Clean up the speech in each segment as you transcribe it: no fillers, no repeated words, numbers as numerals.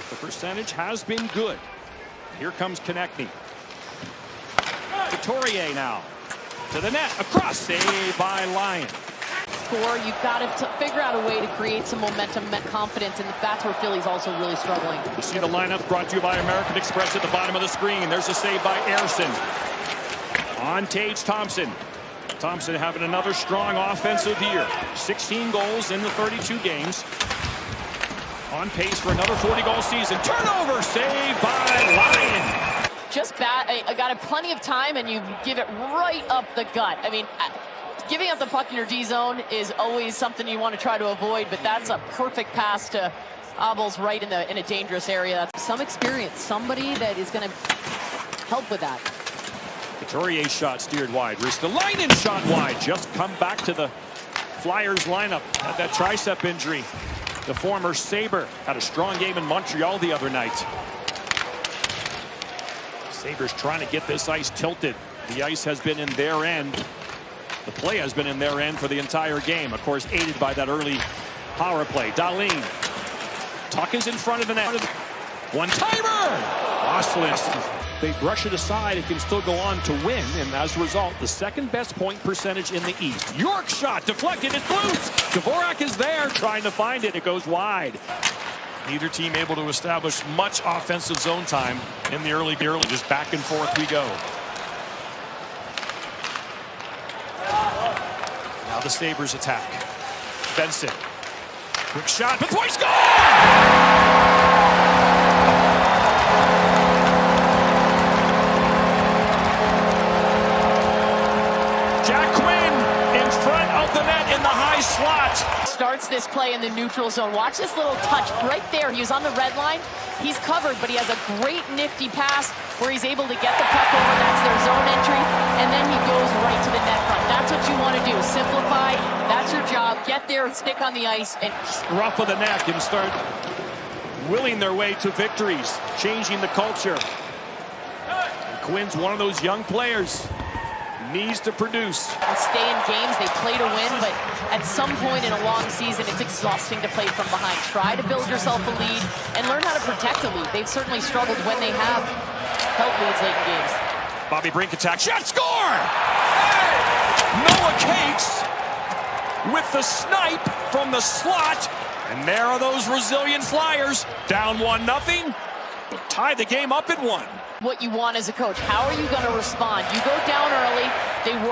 The percentage has been good. Here comes Konechny. Couturier now to the net, across, saved by Lyon. Score, you've got to figure out a way to create some momentum, confidence, and that's where Philly's also really struggling. You see the lineup brought to you by American Express at the bottom of the screen. There's a save by Ayerson. On Tage Thompson. Thompson having another strong offensive year. 16 goals in the 32 games. On pace for another 40-goal season. Turnover, saved by Lyon. Just bad. I got plenty of time, and you give it right up the gut. I mean, giving up the puck in your D zone is always something you want to try to avoid, but that's a perfect pass to Obels right in a dangerous area. That's some experience, somebody that is going to help with that. Couturier's shot steered wide. Ristolainen shot wide. Just come back to the Flyers lineup. Had that tricep injury. The former Sabre had a strong game in Montreal the other night. Sabres trying to get this ice tilted. The ice has been in their end. The play has been in their end for the entire game. Of course, aided by that early power play. Dahlin. Tuck is in front of the net. One-timer! Ostlund. They brush it aside. It can still go on to win. And as a result, the second best point percentage in the East. York shot deflected. It's loose. Dvorak is there trying to find it. It goes wide. Neither team able to establish much offensive zone time in the early. Just back and forth we go. Now the Sabres attack. Benson. Quick shot. The point score! Slot. Starts this play in the neutral zone. Watch this little touch right there. He was on the red line. He's covered, but he has a great nifty pass where he's able to get the puck over. That's their zone entry, and then he goes right to the net front. That's what you want to do. Simplify. That's your job. Get there, stick on the ice, and scruff of the neck and start willing their way to victories, changing the culture. Quinn's one of those young players. Needs to produce. Stay in games, they play to win, but at some point in a long season, it's exhausting to play from behind. Try to build yourself a lead and learn how to protect the lead. They've certainly struggled when they have held leads late in games. Bobby Brink attack, shot, score! Noah Cates with the snipe from the slot, and there are those resilient Flyers, down 1-0, but tie the game up at 1. What you want as a coach. How are you going to respond? You go down early.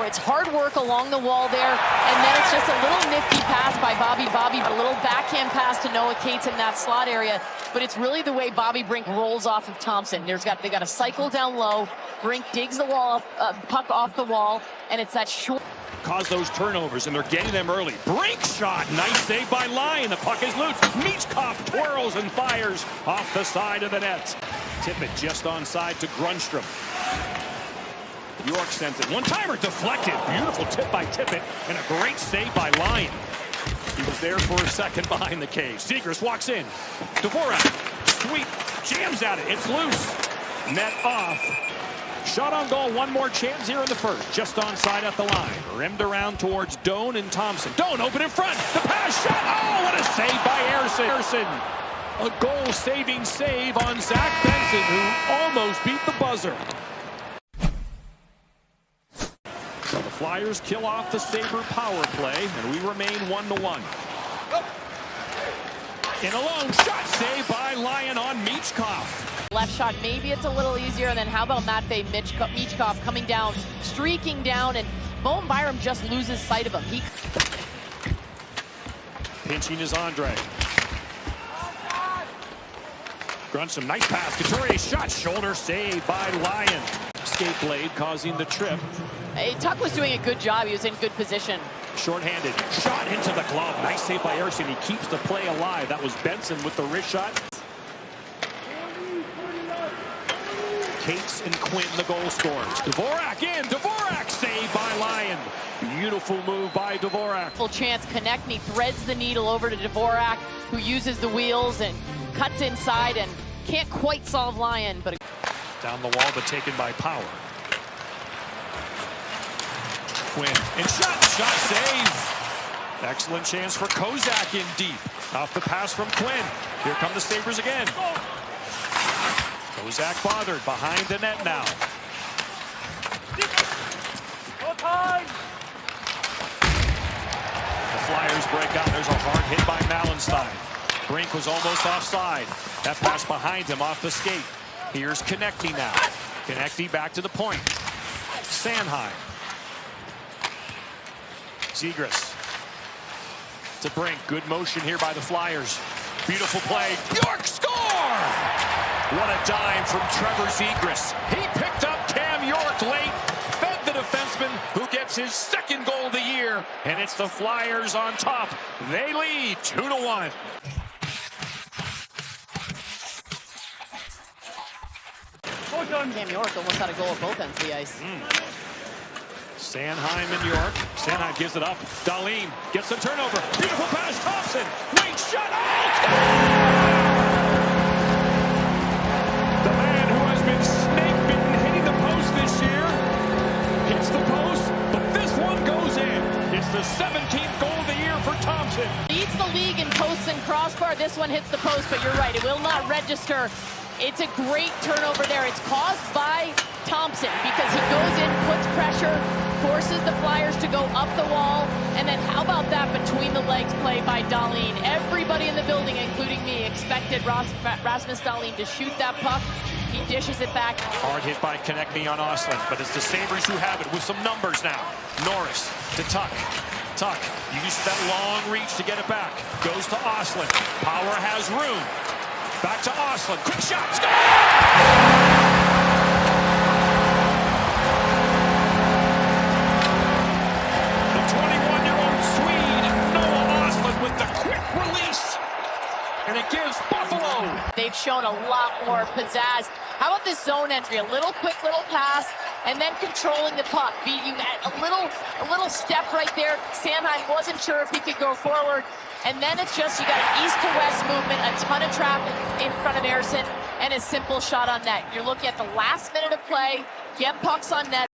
It's hard work along the wall there, and then it's just a little nifty pass by Bobby, a little backhand pass to Noah Cates in that slot area. But it's really the way Bobby Brink rolls off of Thompson. They got to cycle down low. Brink digs the wall, puck off the wall, and it's that short. Cause those turnovers, and they're getting them early. Brink shot, nice save by Lyon. The puck is loose. Michkov twirls and fires off the side of the net. Tippett just onside to Grundstrom. York sends it. One-timer deflected. Beautiful tip by Tippett, and a great save by Lyon. He was there for a second behind the cage. Zegras walks in. Dvorak, sweep, jams at it. It's loose. Net off. Shot on goal. One more chance here in the first. Just onside at the line. Rimmed around towards Doan and Thompson. Doan open in front. The pass shot. Oh, what a save by Ayerson. A goal-saving save on Zach Benson, who almost beat the buzzer. So the Flyers kill off the Sabre power play, and we remain 1-1. In a lone shot, save by Lyon on Michkov. Left shot, maybe it's a little easier. And then how about Matvei Michkov coming down, streaking down, and Bowen Byram just loses sight of him. Pinching is Andre. Grundstrom, nice pass. Couturier shot, shoulder save by Lyon. Skate blade causing the trip. Tuck was doing a good job. He was in good position. Short-handed, shot into the glove. Nice save by Ayerson. He keeps the play alive. That was Benson with the wrist shot. Cates and Quinn, the goal scorers. Dvorak in. Dvorak saved by Lyon. Beautiful move by Dvorak. Full chance. Konechny threads the needle over to Dvorak, who uses the wheels and cuts inside and can't quite solve Lyon. But down the wall, but taken by Power. Quinn and shot save. Excellent chance for Kozak in deep. Off the pass from Quinn. Here come the Sabres again. Kozak bothered behind the net now. The Flyers break out. There's a hard hit by Mallenstein. Brink was almost offside. That pass behind him off the skate. Here's Konechny now. Konechny back to the point. Sanheim. Zegras to Brink. Good motion here by the Flyers. Beautiful play. York score! What a dime from Trevor Zegras. He picked up Cam York late. Fed the defenseman who gets his second goal of the year. And it's the Flyers on top. They lead 2-1. Cam York almost had a goal at both ends of the ice. Sanheim and York. Sanheim gives it up. Dahlin gets the turnover. Beautiful pass. Thompson. Wait, shot out. The man who has been snake-bitten hitting the post this year hits the post, but this one goes in. It's the 17th goal of the year for Thompson. Leads the league in posts and crossbar. This one hits the post, but you're right. It will not register. It's a great turnover there. It's caused by Thompson because he goes in, puts pressure, forces the Flyers to go up the wall, and then how about that between the legs play by Dahlin? Everybody in the building, including me, expected Rasmus Dahlin to shoot that puck. He dishes it back. Hard hit by Konechny on Ostlund, but it's the Sabres who have it with some numbers now. Norris to Tuck. Tuck uses that long reach to get it back. Goes to Ostlund. Power has room. Back to Ostlund. Quick shot. Score! The 21-year-old Swede, Noah Ostlund, with the quick release. And it gives Buffalo. They've shown a lot more pizzazz. How about this zone entry? A little quick little pass, and then controlling the puck. You had a little step right there. Sanheim wasn't sure if he could go forward. And then it's just, you got an east to west movement, a ton of traffic in front of Ersson, and a simple shot on net. You're looking at the last minute of play, get pucks on net.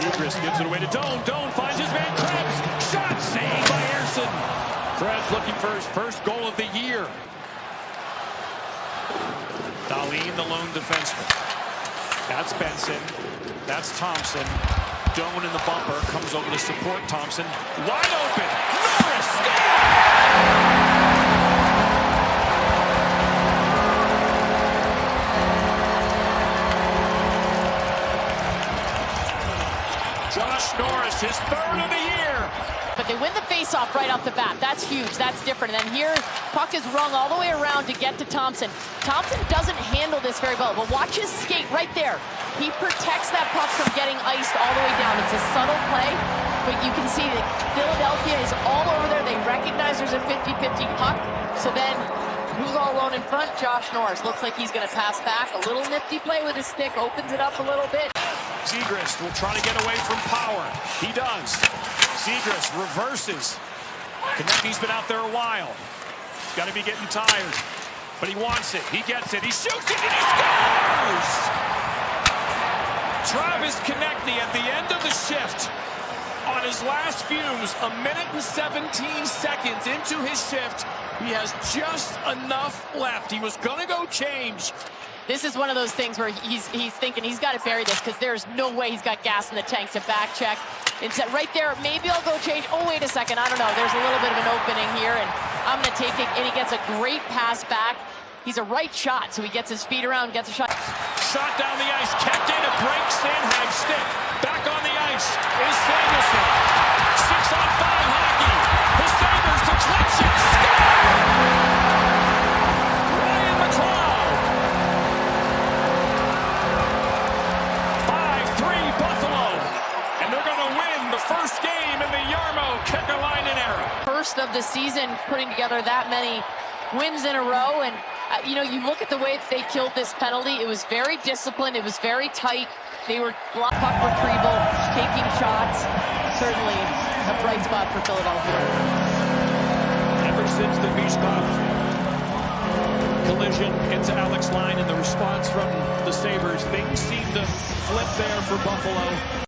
Zegras gives it away to Doan. Doan finds his man Krebs. Shot saved by Ersson. Krebs looking for his first goal of the year. Dahlin, the lone defenseman. That's Benson. That's Thompson. Doan in the bumper, comes over to support Thompson. Wide open. Norris Josh Norris, his third of the year. But they win the faceoff right off the bat. That's huge. That's different. And then here, puck is rung all the way around to get to Thompson. Thompson doesn't handle this very well, but watch his skate right there. He protects that puck from getting iced all the way down. It's a subtle play, but you can see that Philadelphia is all over there. They recognize there's a 50-50 puck. So then, who's all alone in front? Josh Norris. Looks like he's going to pass back. A little nifty play with his stick. Opens it up a little bit. Zegras will try to get away from Power. He does. Zegras reverses. Konechny's been out there a while. He's got to be getting tired. But he wants it. He gets it. He shoots it and he scores! Travis Konechny at the end of the shift. On his last fumes, 1 minute and 17 seconds into his shift. He has just enough left. He was going to go change. This is one of those things where he's thinking he's got to bury this because there's no way he's got gas in the tank to back check. Instead, right there, maybe I'll go change. Oh, wait a second. I don't know. There's a little bit of an opening here, and I'm going to take it. And he gets a great pass back. He's a right shot, so he gets his feet around, gets a shot. Shot down the ice. Kept in a break. Sanheim stick. Back on the ice is Samuelson. 6-on-5 hockey. The Sabres deflection. Ryan McLeod. 5-3 Buffalo. And they're going to win the first game in the Jarmo Kekalainen era. First of the season, putting together that many wins in a row, and you know, you look at the way that they killed this penalty. It was very disciplined. It was very tight. They were puck retrieval, taking shots. Certainly a bright spot for Philadelphia. Ever since the Michkov collision into Alex Line and the response from the Sabres, things seem to flip there for Buffalo.